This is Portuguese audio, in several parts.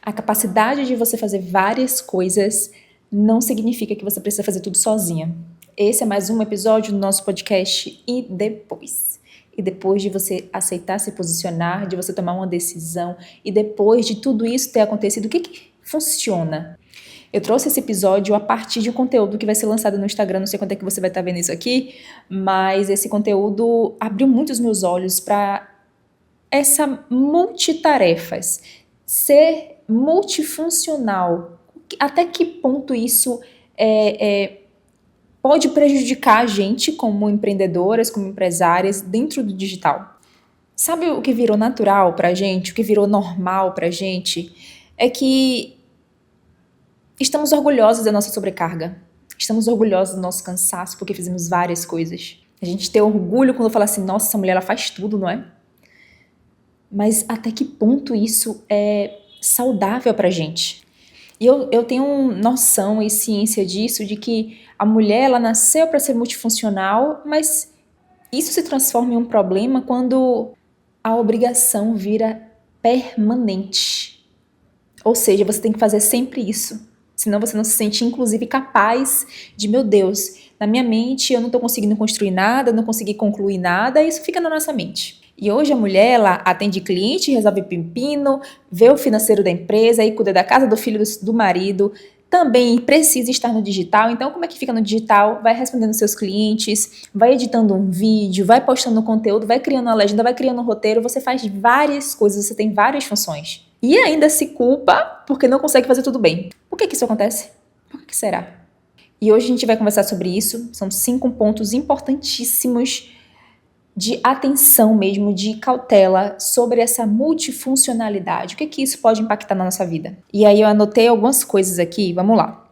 A capacidade de você fazer várias coisas não significa que você precisa fazer tudo sozinha. Esse é mais um episódio do nosso podcast E Depois. E depois de você aceitar se posicionar, de você tomar uma decisão, e depois de tudo isso ter acontecido, o que funciona? Eu trouxe esse episódio a partir de um conteúdo que vai ser lançado no Instagram, não sei quando é que você vai estar vendo isso aqui, mas esse conteúdo abriu muito os meus olhos para essa multitarefas, ser multifuncional. Até que ponto isso pode prejudicar a gente como empreendedoras, como empresárias dentro do digital? Sabe o que virou natural pra gente, o que virou normal pra gente? É que estamos orgulhosos da nossa sobrecarga. Estamos orgulhosos do nosso cansaço porque fizemos várias coisas. A gente tem orgulho quando fala assim, nossa, essa mulher ela faz tudo, não é? Mas até que ponto isso é saudável pra gente? E eu tenho noção e ciência disso, de que a mulher ela nasceu para ser multifuncional, mas isso se transforma em um problema quando a obrigação vira permanente. Ou seja, você tem que fazer sempre isso. Senão você não se sente, inclusive, capaz de, meu Deus, na minha mente eu não estou conseguindo construir nada, não consegui concluir nada, e isso fica na nossa mente. E hoje a mulher, ela atende cliente, resolve pepino, vê o financeiro da empresa, aí cuida da casa, do filho, do marido, também precisa estar no digital. Então, como é que fica no digital? Vai respondendo seus clientes, vai editando um vídeo, vai postando conteúdo, vai criando uma legenda, vai criando um roteiro, você faz várias coisas, você tem várias funções. E ainda se culpa porque não consegue fazer tudo bem. Por que isso acontece? Por que será? E hoje a gente vai conversar sobre isso. São 5 pontos importantíssimos de atenção mesmo, de cautela sobre essa multifuncionalidade. O que isso pode impactar na nossa vida? E aí eu anotei algumas coisas aqui, vamos lá.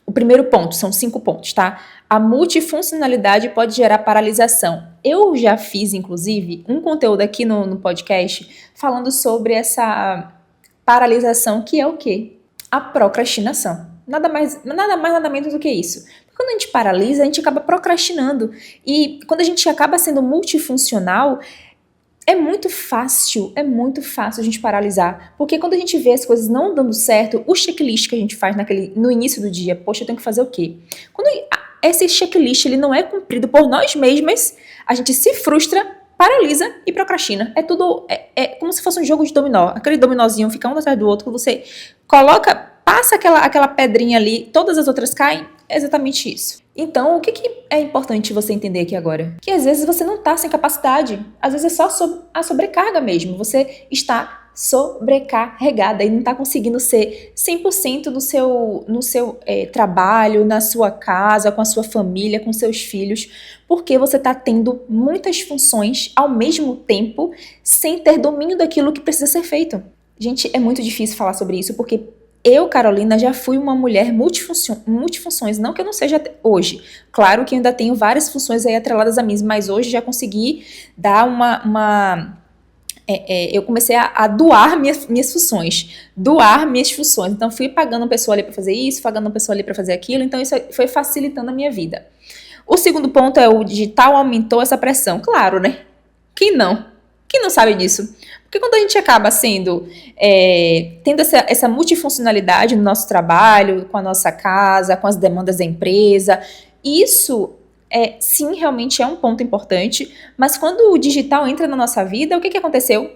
O primeiro ponto, são 5 pontos, tá? A multifuncionalidade pode gerar paralisação. Eu já fiz, inclusive, um conteúdo aqui no podcast falando sobre essa paralisação, que é o quê? A procrastinação. Nada mais, nada menos do que isso. Quando a gente paralisa, a gente acaba procrastinando. E quando a gente acaba sendo multifuncional, é muito fácil a gente paralisar. Porque quando a gente vê as coisas não dando certo, o checklist que a gente faz no início do dia, poxa, eu tenho que fazer o quê? Quando esse checklist ele não é cumprido por nós mesmas, a gente se frustra, paralisa e procrastina. É tudo, é como se fosse um jogo de dominó. Aquele dominózinho fica um atrás do outro, você passa aquela pedrinha ali, todas as outras caem, é exatamente isso. Então, o que é importante você entender aqui agora? Que às vezes você não está sem capacidade, às vezes é só a sobrecarga mesmo, você está sobrecarregada e não está conseguindo ser 100% no seu trabalho, na sua casa, com a sua família, com seus filhos, porque você está tendo muitas funções ao mesmo tempo, sem ter domínio daquilo que precisa ser feito. Gente, é muito difícil falar sobre isso, porque eu, Carolina, já fui uma mulher multifunções, não que eu não seja hoje. Claro que eu ainda tenho várias funções aí atreladas a mim, mas hoje já consegui dar eu comecei a doar minhas funções. Doar minhas funções. Então, fui pagando uma pessoa ali para fazer isso, pagando uma pessoa ali para fazer aquilo. Então, isso foi facilitando a minha vida. O segundo ponto é o digital aumentou essa pressão. Claro, né? Quem não? Quem não sabe disso? Porque quando a gente acaba tendo essa multifuncionalidade no nosso trabalho, com a nossa casa, com as demandas da empresa, isso sim, realmente é um ponto importante, mas quando o digital entra na nossa vida, o que aconteceu?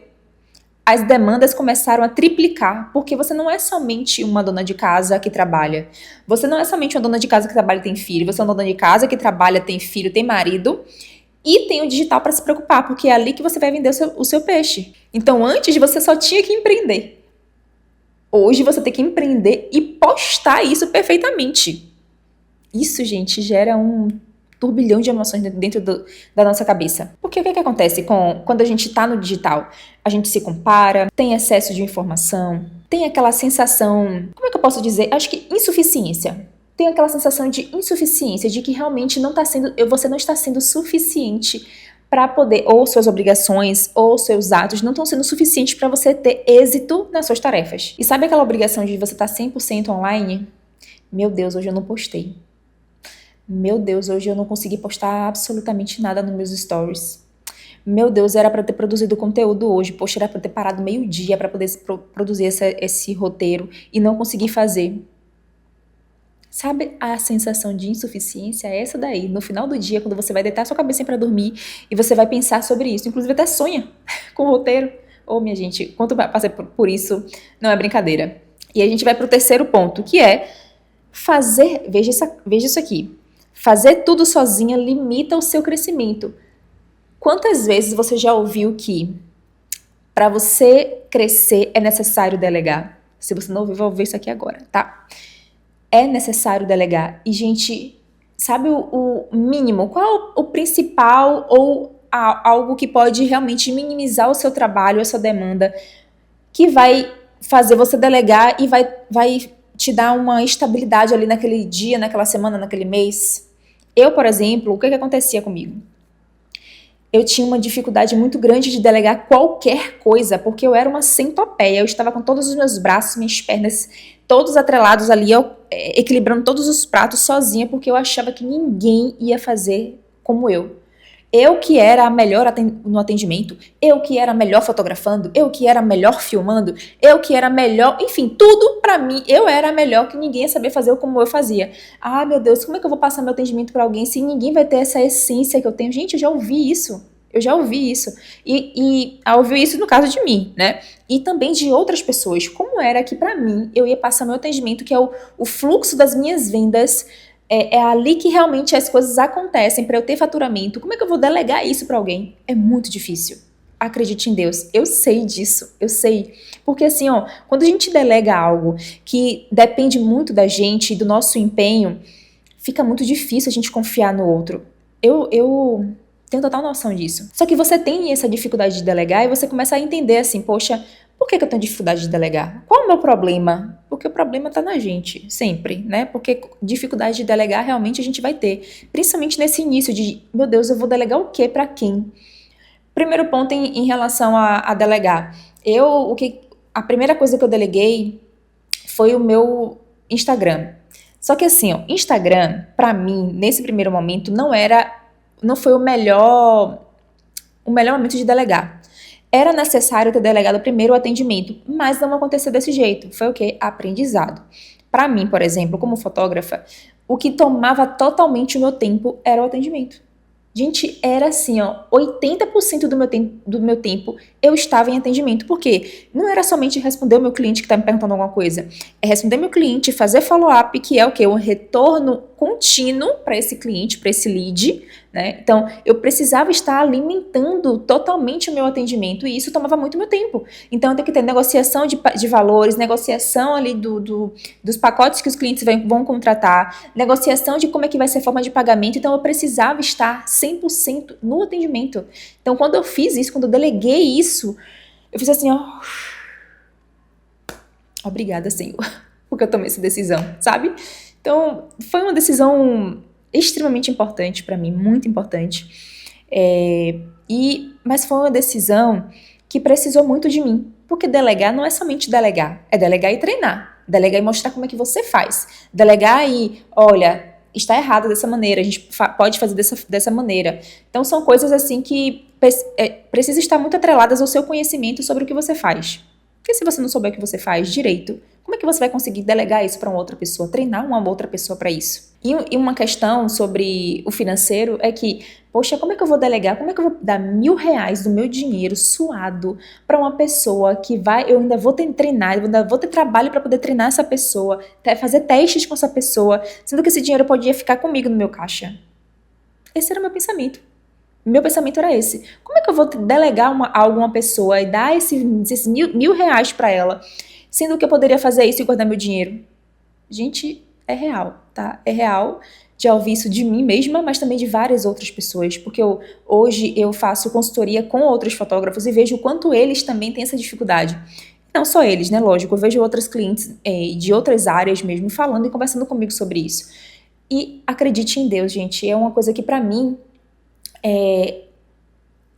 As demandas começaram a triplicar, porque você não é somente uma dona de casa que trabalha, você não é somente uma dona de casa que trabalha e tem filho, você é uma dona de casa que trabalha, tem filho, tem marido, e tem o digital para se preocupar, porque é ali que você vai vender o seu peixe. Então, antes você só tinha que empreender. Hoje você tem que empreender e postar isso perfeitamente. Isso, gente, gera um turbilhão de emoções dentro da nossa cabeça. Porque o que acontece quando a gente está no digital? A gente se compara, tem excesso de informação, tem aquela sensação, como é que eu posso dizer? Acho que insuficiência. Tem aquela sensação de insuficiência, de que realmente você não está sendo suficiente para poder, ou suas obrigações, ou seus atos não estão sendo suficientes para você ter êxito nas suas tarefas. E sabe aquela obrigação de você estar 100% online? Meu Deus, hoje eu não postei. Meu Deus, hoje eu não consegui postar absolutamente nada nos meus stories. Meu Deus, era para ter produzido conteúdo hoje. Poxa, era para ter parado meio-dia para poder produzir esse roteiro e não consegui fazer. Sabe a sensação de insuficiência? É essa daí. No final do dia, quando você vai deitar sua cabeça para dormir e você vai pensar sobre isso. Inclusive até sonha com o roteiro. Ô, minha gente, quanto eu passei por isso, não é brincadeira. E a gente vai para o terceiro ponto, que é fazer... Veja isso aqui. Fazer tudo sozinha limita o seu crescimento. Quantas vezes você já ouviu que para você crescer é necessário delegar? Se você não ouviu, vai ouvir isso aqui agora, tá? É necessário delegar. E, gente, sabe o mínimo? Qual o principal ou algo que pode realmente minimizar o seu trabalho, a sua demanda, que vai fazer você delegar e vai te dar uma estabilidade ali naquele dia, naquela semana, naquele mês? Eu, por exemplo, o que acontecia comigo? Eu tinha uma dificuldade muito grande de delegar qualquer coisa, porque eu era uma centopeia, eu estava com todos os meus braços, minhas pernas, todos atrelados ali, equilibrando todos os pratos sozinha, porque eu achava que ninguém ia fazer como eu. Eu que era a melhor no atendimento, eu que era a melhor fotografando, eu que era a melhor filmando, eu que era a melhor, enfim, tudo pra mim, eu era a melhor, que ninguém ia saber fazer como eu fazia. Ah, meu Deus, como é que eu vou passar meu atendimento pra alguém se ninguém vai ter essa essência que eu tenho? Gente, eu já ouvi isso. E ouvi isso no caso de mim, né? E também de outras pessoas. Como era que pra mim eu ia passar meu atendimento, que é o fluxo das minhas vendas, é ali que realmente as coisas acontecem para eu ter faturamento. Como é que eu vou delegar isso para alguém? É muito difícil. Acredite em Deus. Eu sei disso. Eu sei. Porque assim, ó, quando a gente delega algo que depende muito da gente e do nosso empenho, fica muito difícil a gente confiar no outro. Eu tenho total noção disso. Só que você tem essa dificuldade de delegar e você começa a entender assim, poxa, por que eu tenho dificuldade de delegar? Qual é o meu problema? Porque o problema está na gente, sempre, né? Porque dificuldade de delegar realmente a gente vai ter. Principalmente nesse início de, meu Deus, eu vou delegar o quê para quem? Primeiro ponto em relação a delegar. A primeira coisa que eu deleguei foi o meu Instagram. Só que assim, ó, Instagram, para mim, nesse primeiro momento, não foi o melhor momento de delegar. Era necessário ter delegado primeiro o atendimento, mas não aconteceu desse jeito. Foi o quê? Aprendizado. Para mim, por exemplo, como fotógrafa, o que tomava totalmente o meu tempo era o atendimento. Gente, era assim, ó, 80% do meu tempo eu estava em atendimento. Por quê? Não era somente responder o meu cliente que está me perguntando alguma coisa. É responder meu cliente, fazer follow-up, que é o quê? Um retorno contínuo para esse cliente, para esse lead, né? Então, eu precisava estar alimentando totalmente o meu atendimento e isso tomava muito meu tempo. Então, eu tenho que ter negociação de valores, negociação ali dos pacotes que os clientes vão contratar, negociação de como é que vai ser a forma de pagamento. Então, eu precisava estar 100% no atendimento. Então, quando eu fiz isso, quando eu deleguei isso, eu fiz assim, ó... Obrigada, Senhor, porque eu tomei essa decisão, sabe? Então, foi uma decisão extremamente importante para mim, muito importante. Mas foi uma decisão que precisou muito de mim, porque delegar não é somente delegar, é delegar e treinar. Delegar e mostrar como é que você faz. Delegar e, olha, está errado dessa maneira, a gente pode fazer dessa maneira. Então, são coisas assim que precisam estar muito atreladas ao seu conhecimento sobre o que você faz. Porque se você não souber o que você faz direito, como é que você vai conseguir delegar isso para uma outra pessoa, treinar uma outra pessoa para isso? E uma questão sobre o financeiro é que, poxa, como é que eu vou delegar? Como é que eu vou dar R$1.000 do meu dinheiro suado para uma pessoa que eu ainda vou ter que treinar, eu ainda vou ter trabalho para poder treinar essa pessoa, fazer testes com essa pessoa, sendo que esse dinheiro podia ficar comigo no meu caixa? Esse era o meu pensamento. Meu pensamento era esse. Como é que eu vou delegar algo a uma pessoa e dar esses R$1.000 para ela, sendo que eu poderia fazer isso e guardar meu dinheiro? Gente, é real, tá? É real. Já ouvi isso de mim mesma, mas também de várias outras pessoas, porque hoje eu faço consultoria com outros fotógrafos e vejo o quanto eles também têm essa dificuldade. Não só eles, né? Lógico, eu vejo outros clientes de outras áreas mesmo falando e conversando comigo sobre isso. E acredite em Deus, gente, é uma coisa que pra mim é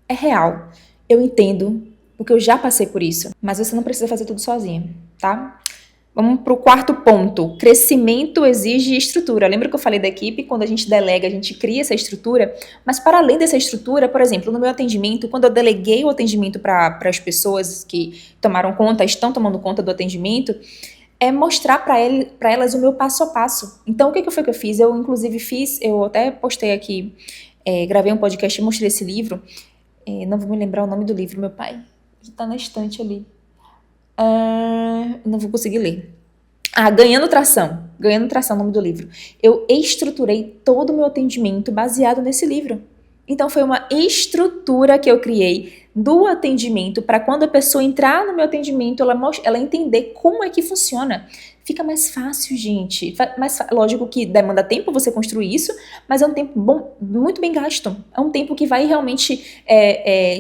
real. Eu entendo, porque eu já passei por isso. Mas você não precisa fazer tudo sozinha, tá? Vamos para o quarto ponto. Crescimento exige estrutura. Lembra que eu falei da equipe? Quando a gente delega, a gente cria essa estrutura. Mas para além dessa estrutura, por exemplo, no meu atendimento, quando eu deleguei o atendimento para as pessoas que tomaram conta, estão tomando conta do atendimento, é mostrar para elas o meu passo a passo. Então, o que foi que eu fiz? Eu, inclusive, eu até postei aqui, gravei um podcast e mostrei esse livro. Não vou me lembrar o nome do livro, meu pai. Está na estante ali. Não vou conseguir ler. Ganhando Tração. Ganhando Tração, o nome do livro. Eu estruturei todo o meu atendimento baseado nesse livro. Então, foi uma estrutura que eu criei do atendimento para quando a pessoa entrar no meu atendimento, ela entender como é que funciona. Fica mais fácil, gente. Lógico que demanda tempo você construir isso, mas é um tempo bom, muito bem gasto. É um tempo que vai realmente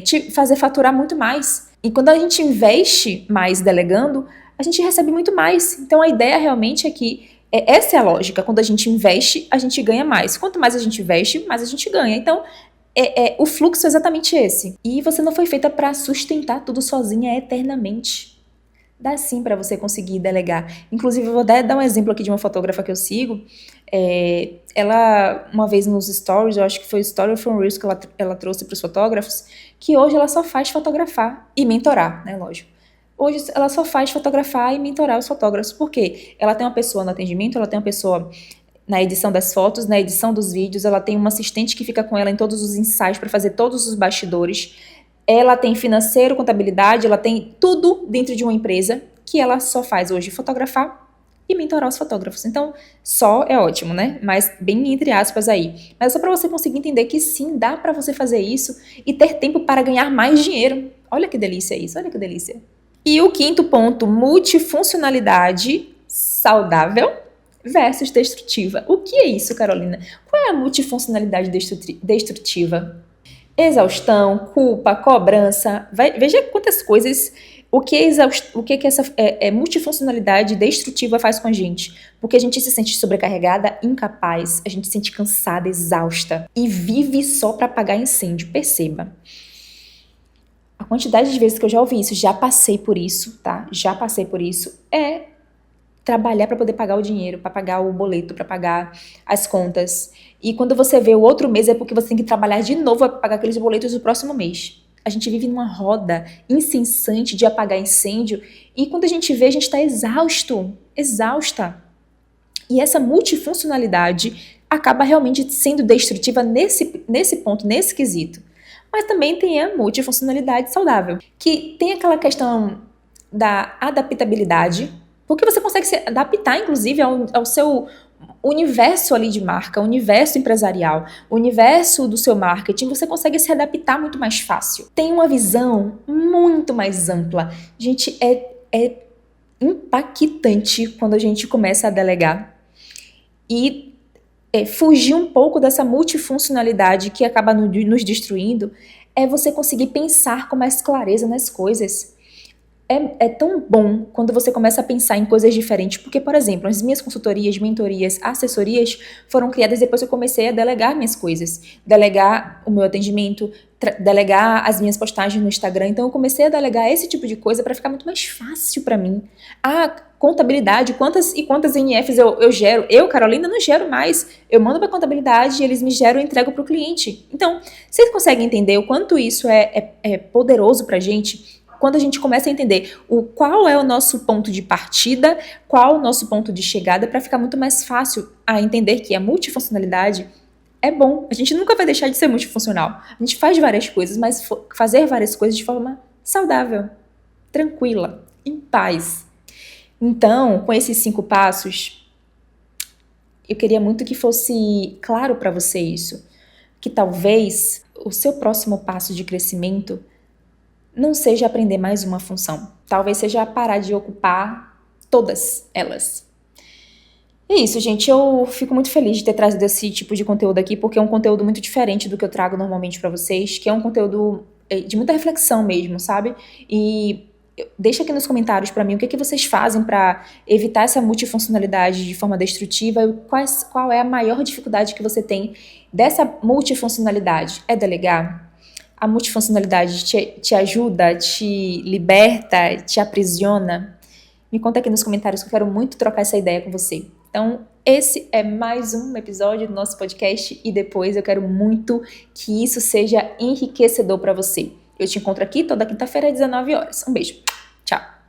te fazer faturar muito mais. E quando a gente investe mais delegando, a gente recebe muito mais. Então a ideia realmente é que essa é a lógica. Quando a gente investe, a gente ganha mais. Quanto mais a gente investe, mais a gente ganha. Então o fluxo é exatamente esse. E você não foi feita para sustentar tudo sozinha eternamente. Dá sim para você conseguir delegar. Inclusive, eu vou dar um exemplo aqui de uma fotógrafa que eu sigo. Ela, uma vez nos stories, eu acho que foi o Story from Reels que ela trouxe para os fotógrafos, que hoje ela só faz fotografar e mentorar, né, lógico. Hoje ela só faz fotografar e mentorar os fotógrafos. Por quê? Ela tem uma pessoa no atendimento, ela tem uma pessoa na edição das fotos, na edição dos vídeos, ela tem uma assistente que fica com ela em todos os ensaios para fazer todos os bastidores. Ela tem financeiro, contabilidade, ela tem tudo dentro de uma empresa que ela só faz hoje fotografar e mentorar os fotógrafos. Então, só é ótimo, né? Mas bem entre aspas aí. Mas é só para você conseguir entender que sim, dá para você fazer isso e ter tempo para ganhar mais dinheiro. Olha que delícia isso, olha que delícia. E o quinto ponto, multifuncionalidade saudável versus destrutiva. O que é isso, Carolina? Qual é a multifuncionalidade destrutiva? Exaustão, culpa, cobrança. Veja quantas coisas. O que essa multifuncionalidade destrutiva faz com a gente? Porque a gente se sente sobrecarregada, incapaz, a gente se sente cansada, exausta e vive só para apagar incêndio. Perceba. A quantidade de vezes que eu já ouvi isso, já passei por isso, tá? Já passei por isso. Trabalhar para poder pagar o dinheiro, para pagar o boleto, para pagar as contas. E quando você vê o outro mês é porque você tem que trabalhar de novo para pagar aqueles boletos do próximo mês. A gente vive numa roda incessante de apagar incêndio e quando a gente vê, a gente está exausta. E essa multifuncionalidade acaba realmente sendo destrutiva nesse ponto, nesse quesito. Mas também tem a multifuncionalidade saudável, que tem aquela questão da adaptabilidade, porque você consegue se adaptar, inclusive, ao seu universo ali de marca, o universo empresarial, o universo do seu marketing, você consegue se adaptar muito mais fácil. Tem uma visão muito mais ampla. Gente, é impactante quando a gente começa a delegar. E fugir um pouco dessa multifuncionalidade que acaba nos destruindo é você conseguir pensar com mais clareza nas coisas. É tão bom quando você começa a pensar em coisas diferentes, porque, por exemplo, as minhas consultorias, mentorias, assessorias foram criadas depois que eu comecei a delegar minhas coisas, delegar o meu atendimento, delegar as minhas postagens no Instagram. Então eu comecei a delegar esse tipo de coisa para ficar muito mais fácil para mim. Contabilidade, quantas NFs eu gero? Eu, Carolina, não gero mais. Eu mando para contabilidade e eles me geram e entregam para o cliente. Então, vocês conseguem entender o quanto isso é poderoso para a gente? Quando a gente começa a entender qual é o nosso ponto de partida, qual o nosso ponto de chegada, para ficar muito mais fácil a entender que a multifuncionalidade é bom. A gente nunca vai deixar de ser multifuncional. A gente faz várias coisas, mas fazer várias coisas de forma saudável, tranquila, em paz. Então, com esses 5 passos, eu queria muito que fosse claro para você isso, que talvez o seu próximo passo de crescimento não seja aprender mais uma função. Talvez seja parar de ocupar todas elas. É isso, gente. Eu fico muito feliz de ter trazido esse tipo de conteúdo aqui, porque é um conteúdo muito diferente do que eu trago normalmente para vocês, que é um conteúdo de muita reflexão mesmo, sabe? E deixa aqui nos comentários para mim o que vocês fazem para evitar essa multifuncionalidade de forma destrutiva e qual é a maior dificuldade que você tem dessa multifuncionalidade. É delegar? A multifuncionalidade te ajuda, te liberta, te aprisiona? Me conta aqui nos comentários que eu quero muito trocar essa ideia com você. Então, esse é mais um episódio do nosso podcast e depois eu quero muito que isso seja enriquecedor para você. Eu te encontro aqui toda quinta-feira às 19 horas. Um beijo. Tchau.